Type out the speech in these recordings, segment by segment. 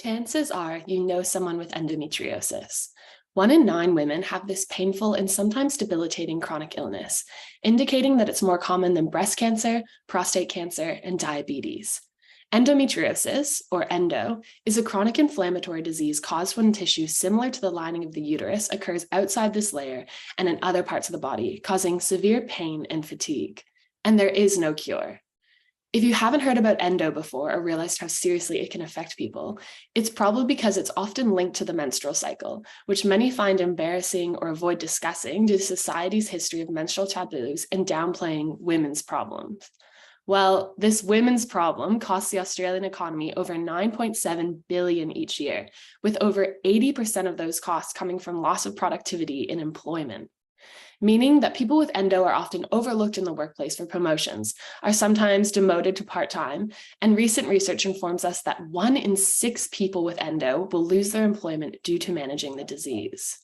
Chances are you know someone with endometriosis. 1 in 9 women have this painful and sometimes debilitating chronic illness, indicating that it's more common than breast cancer, prostate cancer, and diabetes. Endometriosis, or endo, is a chronic inflammatory disease caused when tissue similar to the lining of the uterus occurs outside this layer and in other parts of the body, causing severe pain and fatigue. And there is no cure. If you haven't heard about endo before or realized how seriously it can affect people, it's probably because it's often linked to the menstrual cycle, which many find embarrassing or avoid discussing due to society's history of menstrual taboos and downplaying women's problems. Well, this women's problem costs the Australian economy over 9.7 billion each year, with over 80% of those costs coming from loss of productivity in employment. Meaning that people with endo are often overlooked in the workplace for promotions, are sometimes demoted to part-time, and recent research informs us that 1 in 6 people with endo will lose their employment due to managing the disease.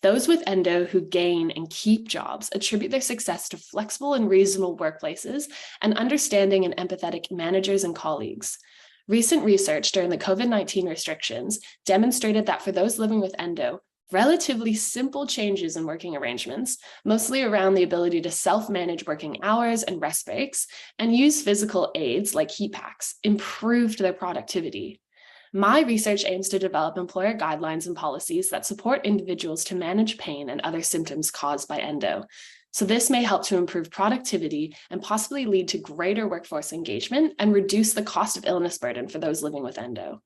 Those with endo who gain and keep jobs attribute their success to flexible and reasonable workplaces and understanding and empathetic managers and colleagues. Recent research during the COVID-19 restrictions demonstrated that for those living with endo, relatively simple changes in working arrangements, mostly around the ability to self-manage working hours and rest breaks, and use physical aids like heat packs, improved their productivity. My research aims to develop employer guidelines and policies that support individuals to manage pain and other symptoms caused by endo. So this may help to improve productivity and possibly lead to greater workforce engagement and reduce the cost of illness burden for those living with endo.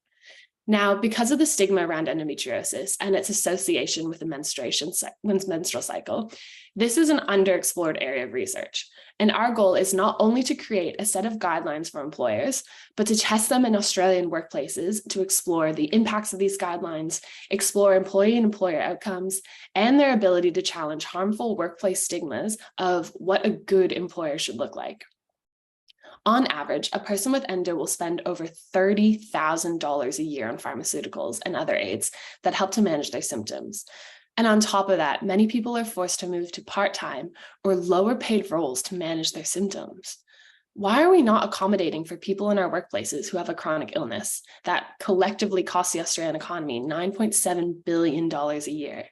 Now, because of the stigma around endometriosis and its association with the menstrual cycle, this is an underexplored area of research. And our goal is not only to create a set of guidelines for employers, but to test them in Australian workplaces to explore the impacts of these guidelines, explore employee and employer outcomes, and their ability to challenge harmful workplace stigmas of what a good employer should look like. On average, a person with endo will spend over $30,000 a year on pharmaceuticals and other aids that help to manage their symptoms. And on top of that, many people are forced to move to part-time or lower paid roles to manage their symptoms. Why are we not accommodating for people in our workplaces who have a chronic illness that collectively costs the Australian economy $9.7 billion a year?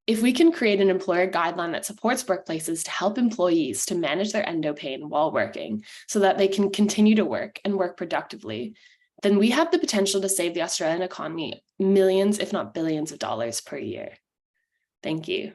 If we can create an employer guideline that supports workplaces to help employees to manage their endo pain while working so that they can continue to work and work productively, then we have the potential to save the Australian economy millions, if not billions of dollars per year. Thank you.